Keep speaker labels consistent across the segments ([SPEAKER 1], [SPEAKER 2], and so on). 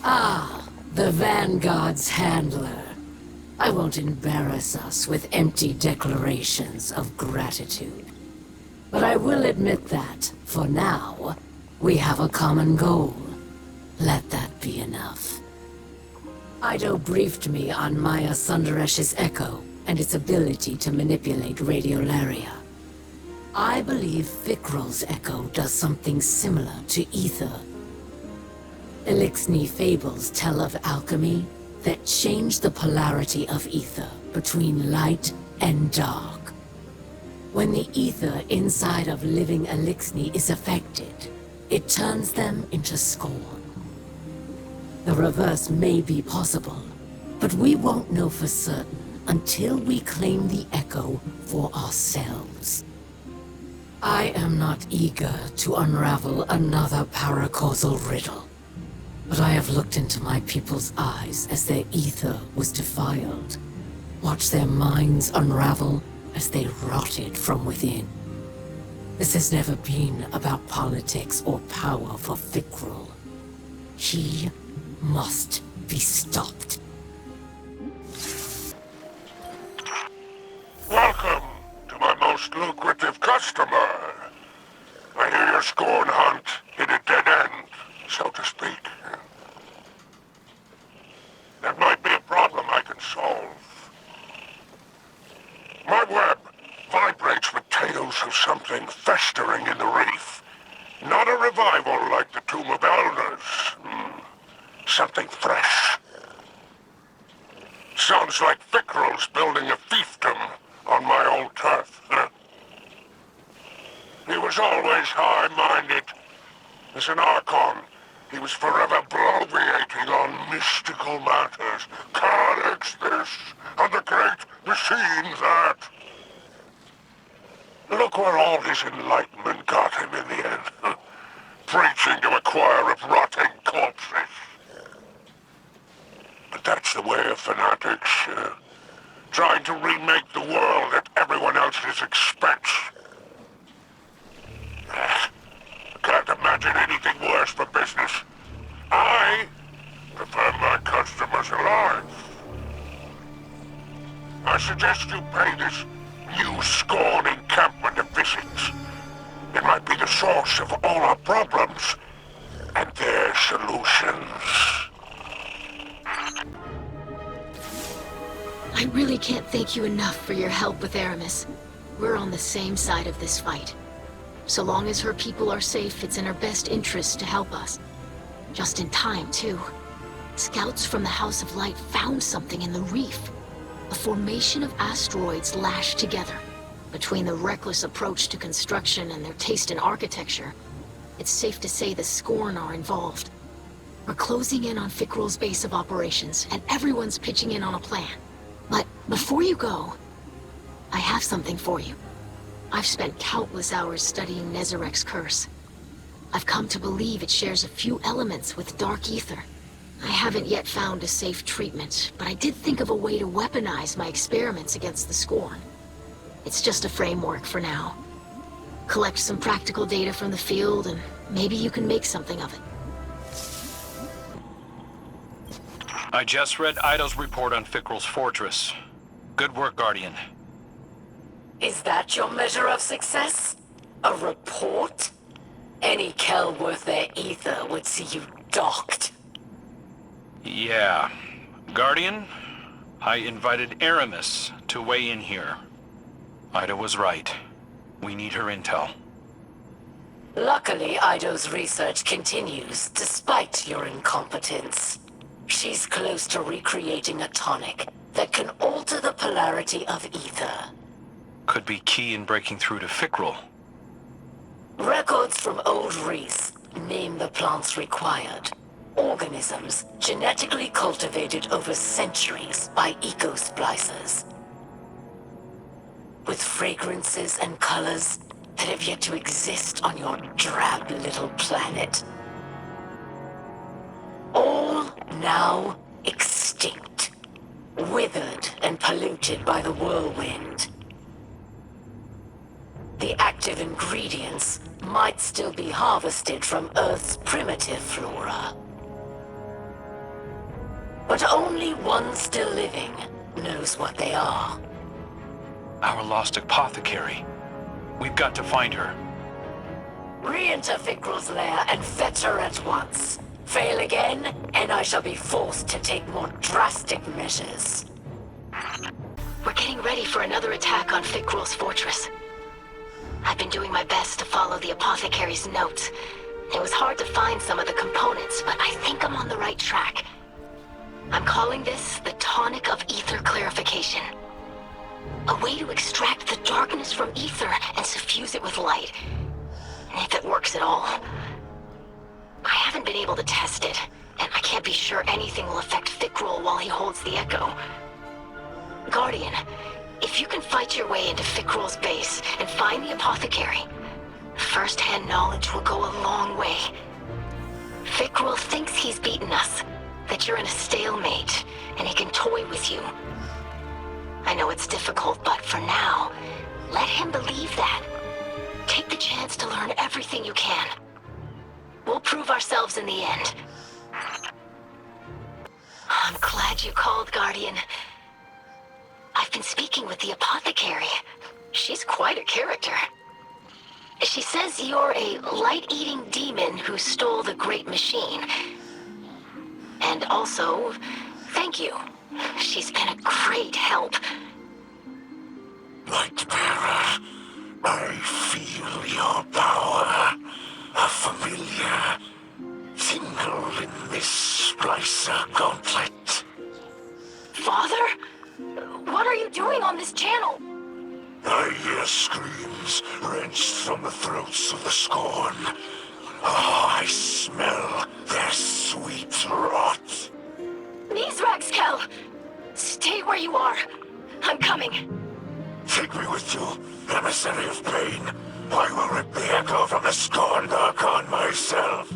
[SPEAKER 1] Ah, the Vanguard's handler. I won't embarrass us with empty declarations of gratitude. But I will admit that, for now, we have a common goal. Let that be enough. Ido briefed me on Maya Sundaresh's echo and its ability to manipulate radiolaria. I believe Fikrul's echo does something similar to ether. Elixni fables tell of alchemy that changed the polarity of ether between light and dark. When the ether inside of living Elixni is affected, it turns them into scorn. The reverse may be possible, but we won't know for certain until we claim the echo for ourselves. I am not eager to unravel another paracausal riddle, but I have looked into my people's eyes as their ether was defiled, watched their minds unravel as they rotted from within. This has never been about politics or power for Fikrul. He must be stopped.
[SPEAKER 2] Welcome to my most lucrative customer. I hear your scorn hunt hit a dead end, so to speak. That might be a problem I can solve. My web vibrates with tales of something festering in the reef. Not a revival like the Tomb of Elders. Something fresh. Sounds like Fikrul's building a fiefdom on my old turf. He was always high-minded. As an Archon, he was forever bloviating on mystical matters. Calyx this, and the great machine that. Look where all his enlightenment got him in the end. Preaching to a choir of rotting corpses. But that's the way of fanatics. Trying to remake the world at everyone else's expense. Can't imagine anything worse for business. I prefer my customers alive. I suggest you pay this new Scorn encampment a visit. It might be the source of all our problems and their solutions.
[SPEAKER 3] I really can't thank you enough for your help with Eramis. We're on the same side of this fight. So long as her people are safe, it's in her best interest to help us. Just in time, too. Scouts from the House of Light found something in the reef. A formation of asteroids lashed together. Between the reckless approach to construction and their taste in architecture, it's safe to say the Scorn are involved. We're closing in on Fikrul's base of operations, and everyone's pitching in on a plan. But before you go, I have something for you. I've spent countless hours studying Nezarek's curse. I've come to believe it shares a few elements with Dark Ether. I haven't yet found a safe treatment, but I did think of a way to weaponize my experiments against the Scorn. It's just a framework for now. Collect some practical data from the field, and maybe you can make something of it.
[SPEAKER 4] I just read Ido's report on Fikrul's fortress. Good work, Guardian.
[SPEAKER 1] Is that your measure of success? A report? Any Kell worth their ether would see you docked.
[SPEAKER 4] Yeah. Guardian, I invited Eramis to weigh in here. Ida was right. We need her intel.
[SPEAKER 1] Luckily, Ido's research continues, despite your incompetence. She's close to recreating a tonic that can alter the polarity of ether.
[SPEAKER 4] Could be key in breaking through to Fikrul.
[SPEAKER 1] Records from Old Reese name the plants required. Organisms genetically cultivated over centuries by eco-splicers. With fragrances and colors that have yet to exist on your drab little planet. All now extinct, withered and polluted by the whirlwind. The active ingredients might still be harvested from Earth's primitive flora. but only one still living knows what they are.
[SPEAKER 4] Our lost apothecary. We've got to find her.
[SPEAKER 1] Re-enter Fikrul's lair and fetch her at once. Fail again, and I shall be forced to take more drastic measures.
[SPEAKER 3] We're getting ready for another attack on Fikrul's fortress. I've been doing my best to follow the apothecary's notes. It was hard to find some of the components, but I think I'm on the right track. I'm calling this the Tonic of Ether Clarification. A way to extract the darkness from ether and suffuse it with light. If it works at all. I haven't been able to test it, and I can't be sure anything will affect Fikrul while he holds the Echo. Guardian, if you can fight your way into Fikrul's base and find the apothecary, first-hand knowledge will go a long way. Fikrul thinks he's beaten us, that you're in a stalemate, and he can toy with you. I know it's difficult, but for now, let him believe that. Take the chance to learn everything you can. We'll prove ourselves in the end. I'm glad you called, Guardian. I've been speaking with the apothecary. She's quite a character. She says you're a light-eating demon who stole the Great Machine. And also, thank you. She's been a great help.
[SPEAKER 2] Lightbearer, I feel your power. A familiar tingle in this splicer gauntlet.
[SPEAKER 3] Father? What are you doing on this channel?
[SPEAKER 2] I hear screams wrenched from the throats of the Scorn. Oh, I smell their sweet rot.
[SPEAKER 3] Mizraxkel! Stay where you are. I'm coming.
[SPEAKER 2] Take me with you, emissary of pain. I will rip the echo from the Scorned Archon myself.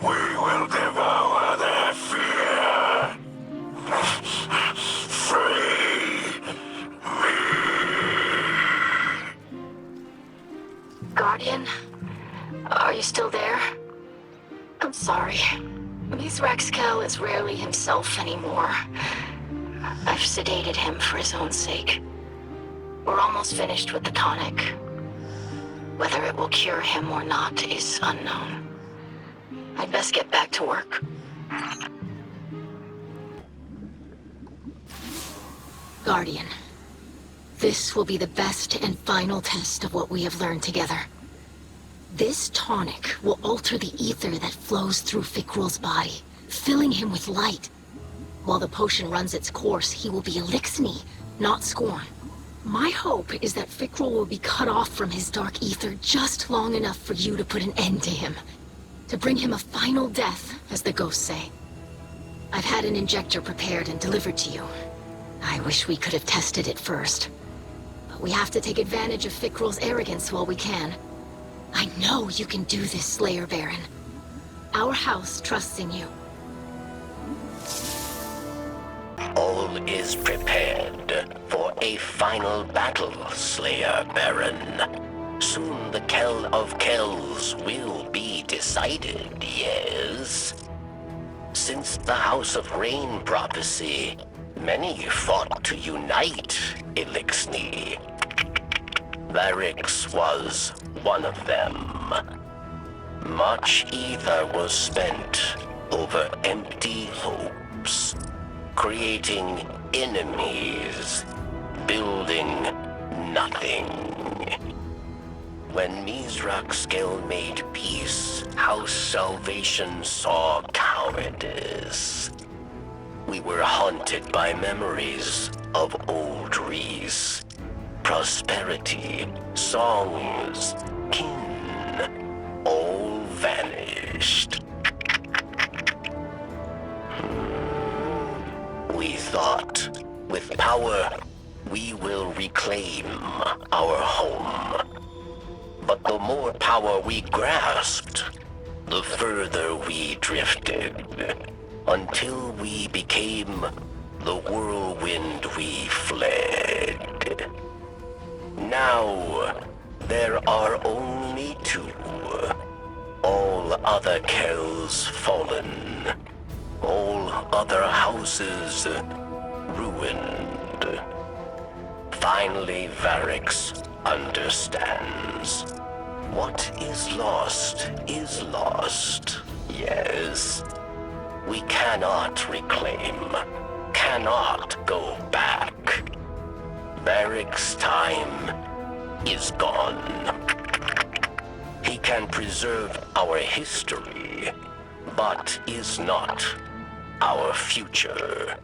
[SPEAKER 2] We will devour their fear. Free me.
[SPEAKER 3] Guardian? Are you still there? I'm sorry. Mizraxkel is rarely himself anymore. I've sedated him for his own sake. We're almost finished with the tonic. Whether it will cure him or not is unknown. I'd best get back to work. Guardian, this will be the best and final test of what we have learned together. This tonic will alter the ether that flows through Fikrul's body, filling him with light. While the potion runs its course, he will be Eliksni, not Scorn. My hope is that Fikrul will be cut off from his dark ether just long enough for you to put an end to him. To bring him a final death, as the ghosts say. I've had an injector prepared and delivered to you. I wish we could have tested it first. But we have to take advantage of Fikrul's arrogance while we can. I know you can do this, Slayer Baron. Our house trusts in you.
[SPEAKER 5] All is prepared for a final battle, Slayer Baron. Soon the Kell of Kells will be decided, yes? Since the House of Rain prophecy, many fought to unite Eliksni. Varix was one of them. Much ether was spent over empty hopes, creating enemies, building nothing. When Mizraxkel made peace, House Salvation saw cowardice. We were haunted by memories of old Reese. Prosperity, songs, kin, all vanished. We thought, with power, we will reclaim our home. But the more power we grasped, the further we drifted, until we became the whirlwind we fled. Now, there are only two. All other Kells fallen. All other houses ruined. Finally, Varix understands. What is lost is lost. Yes. We cannot reclaim, cannot go back. Varric's time is gone. He can preserve our history, but is not our future.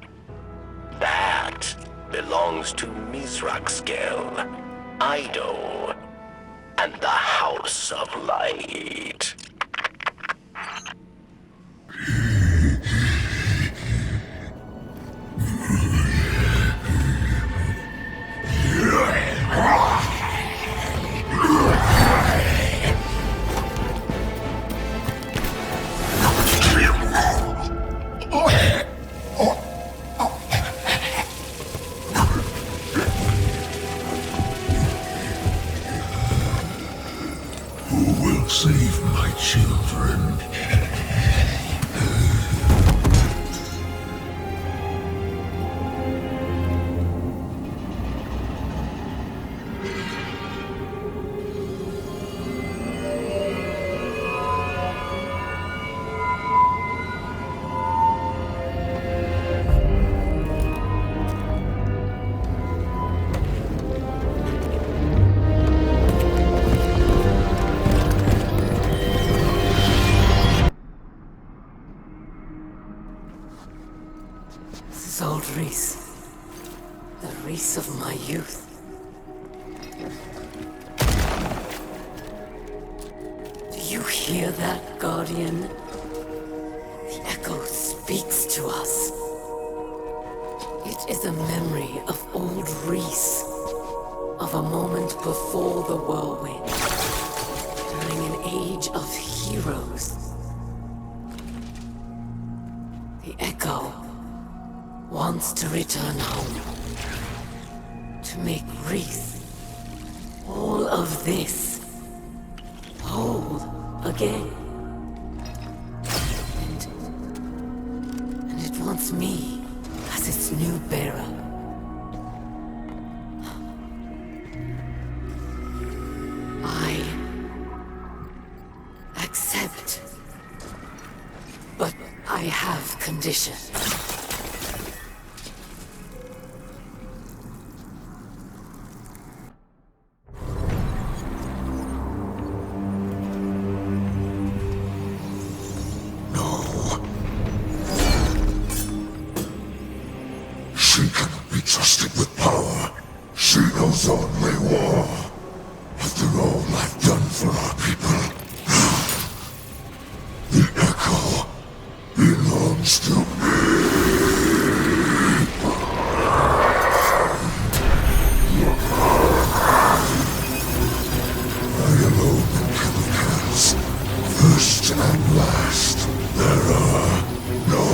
[SPEAKER 5] That belongs to Mizraxkel, Ido, and the House of Light.
[SPEAKER 2] Who will save my children?
[SPEAKER 1] This is old Reese. The Reese of my youth. Do you hear that, Guardian? The echo speaks to us. It is a memory of old Reese. Of a moment before the whirlwind. During an age of heroes. The echo wants to return home. To make Reese all of this whole again. And it wants me as its new bearer. I accept. But I have conditions.
[SPEAKER 2] She cannot be trusted with power. She knows only war. After all I've done for our people, the echo belongs to me. I alone can kill the cats. First and last, there are no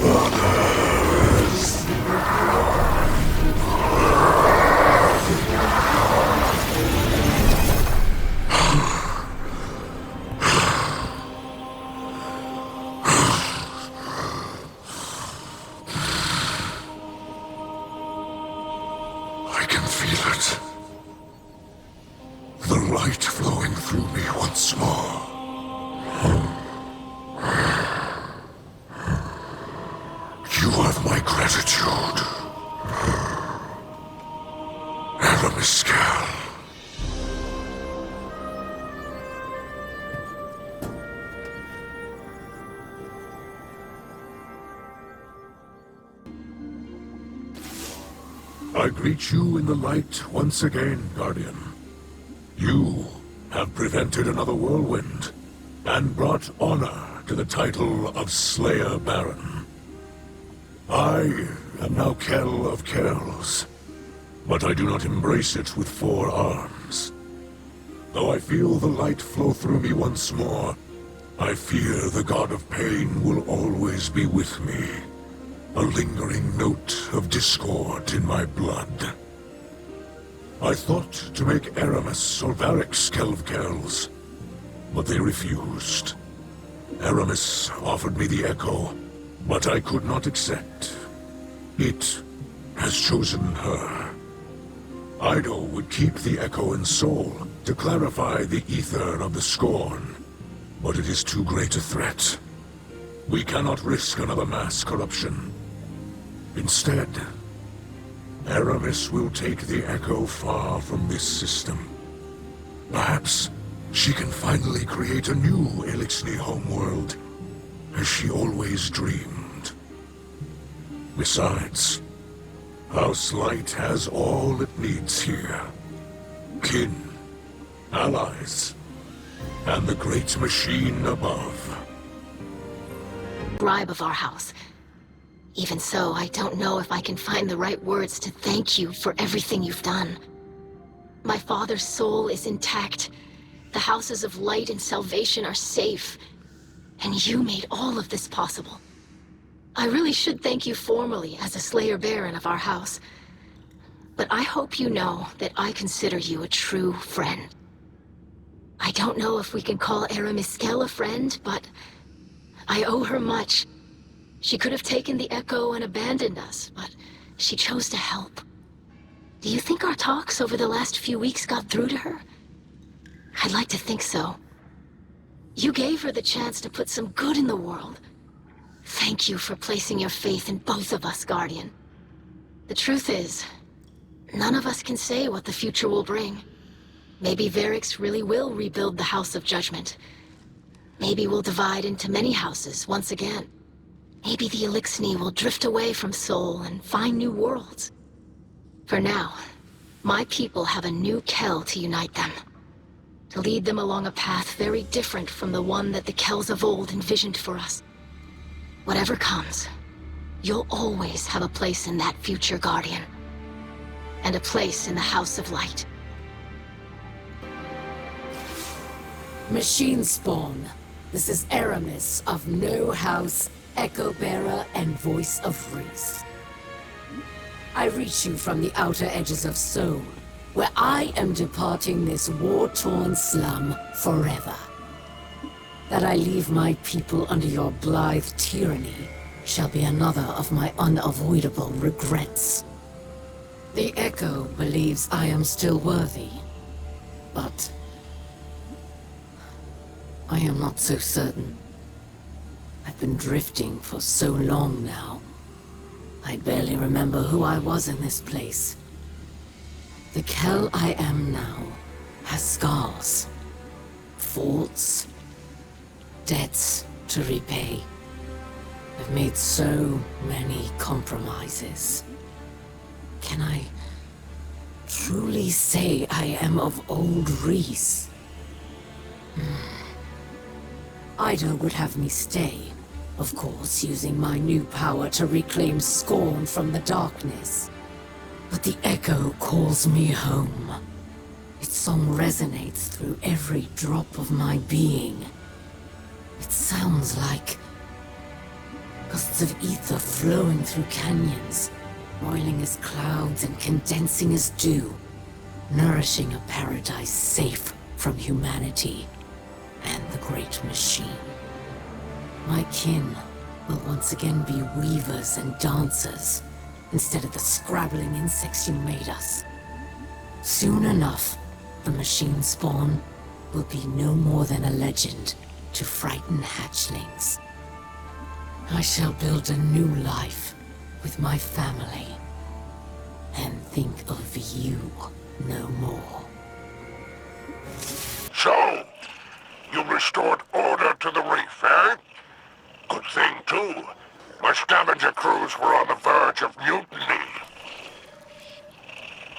[SPEAKER 2] others. I can feel it. The light flowing through me once more. You have my gratitude. Eramis. I greet you in the light once again, Guardian. You have prevented another whirlwind, and brought honor to the title of Slayer Baron. I am now Kell of Kells, but I do not embrace it with 4 arms. Though I feel the light flow through me once more, I fear the God of Pain will always be with me. A lingering note of discord in my blood. I thought to make Eramis or Varrix Kell of Kells, but they refused. Eramis offered me the Echo, But I could not accept. It has chosen her. Ido would keep the Echo and Soul to clarify the ether of the Scorn, but it is too great a threat. We cannot risk another mass corruption. Instead, Eramis will take the Echo far from this system. Perhaps she can finally create a new Elixni homeworld, as she always dreamed. Besides, House Light has all it needs here. Kin, allies, and the great machine above.
[SPEAKER 3] Bribe of our house. Even so, I don't know if I can find the right words to thank you for everything you've done. My father's soul is intact. The houses of light and salvation are safe. And you made all of this possible. I really should thank you formally as a Slayer Baron of our house. But I hope you know that I consider you a true friend. I don't know if we can call Eramis a friend, but I owe her much. She could have taken the Echo and abandoned us, but she chose to help. Do you think our talks over the last few weeks got through to her? I'd like to think so. You gave her the chance to put some good in the world. Thank you for placing your faith in both of us, Guardian. The truth is, none of us can say what the future will bring. Maybe Varix really will rebuild the House of Judgment. Maybe we'll divide into many houses once again. Maybe the Elixni will drift away from Sol and find new worlds. For now, my people have a new Kell to unite them. To lead them along a path very different from the one that the Kells of old envisioned for us. Whatever comes, you'll always have a place in that future, Guardian. And a place in the House of Light.
[SPEAKER 1] Machine Spawn. This is Eramis of No House, Echo Bearer, and Voice of Reese. I reach you from the outer edges of Sol, where I am departing this war-torn slum forever. That I leave my people under your blithe tyranny shall be another of my unavoidable regrets. The Echo believes I am still worthy, but I am not so certain. I've been drifting for so long now. I barely remember who I was in this place. The Kell I am now has scars, faults, debts to repay. I've made so many compromises. Can I truly say I am of old Reese? Ido would have me stay, of course, using my new power to reclaim Scorn from the darkness. But the Echo calls me home. Its song resonates through every drop of my being. It sounds like gusts of ether flowing through canyons, boiling as clouds and condensing as dew, nourishing a paradise safe from humanity and the great machine. My kin will once again be weavers and dancers, instead of the scrabbling insects you made us. Soon enough, the machine spawn will be no more than a legend to frighten hatchlings. I shall build a new life with my family, and think of you no more.
[SPEAKER 2] So, you restored order to the reef, eh? Good thing, too. My scavenger crews were on the verge of mutiny.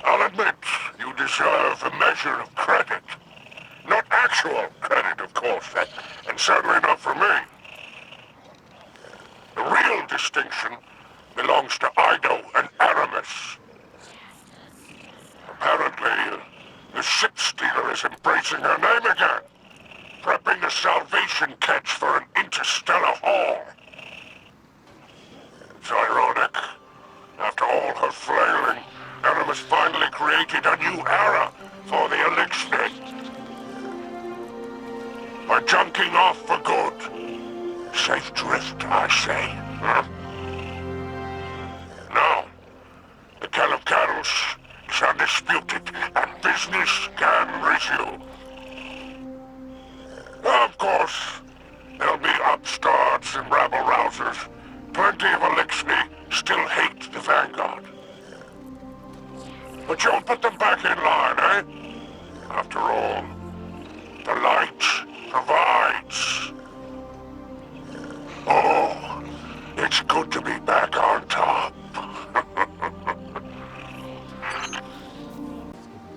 [SPEAKER 2] I'll admit, you deserve a measure of credit. Not actual credit, of course, and certainly not for me. The real distinction belongs to Ido and Eramis. Apparently, the ship stealer is embracing her name again, prepping a salvation catch for an interstellar haul. It's ironic. After all her flailing, Eramis finally created a new era for the Elixni. By junking off for good, Safe drift, I say. Huh? Now, the Kell of Cattles is undisputed, and business can resume. Of course, there'll be upstarts and rabble-rousers. Plenty of Elixni still hate the Vanguard. But you'll put them back in line, eh? After all, the light provides. Oh, it's good to be back on top.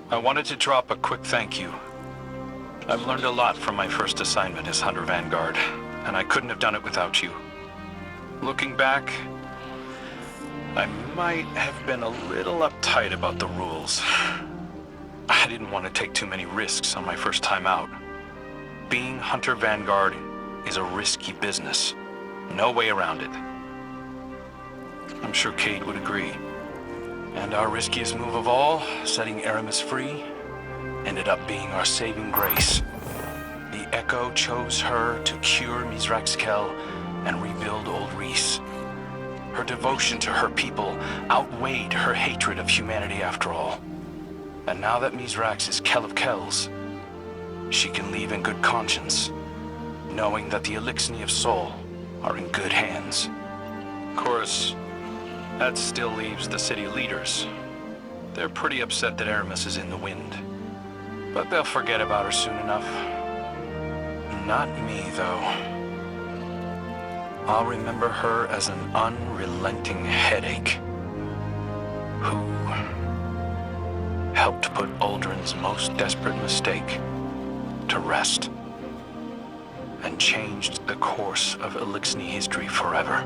[SPEAKER 4] I wanted to drop a quick thank you. I've learned a lot from my first assignment as Hunter Vanguard, and I couldn't have done it without you. Looking back, I might have been a little uptight about the rules. I didn't want to take too many risks on my first time out. Being Hunter Vanguard is a risky business. No way around it. I'm sure Cade would agree. And our riskiest move of all, setting Eramis free, ended up being our saving grace. The Echo chose her to cure Mizrax's Kell and rebuild Old Reese. Her devotion to her people outweighed her hatred of humanity after all. And now that Mizrax is Kell of Kells, she can leave in good conscience, knowing that the Elixni of Soul are in good hands. Of course, that still leaves the city leaders. They're pretty upset that Eramis is in the wind. But they'll forget about her soon enough. Not me, though. I'll remember her as an unrelenting headache who helped put Uldren's most desperate mistake to rest and changed the course of Elixni history forever.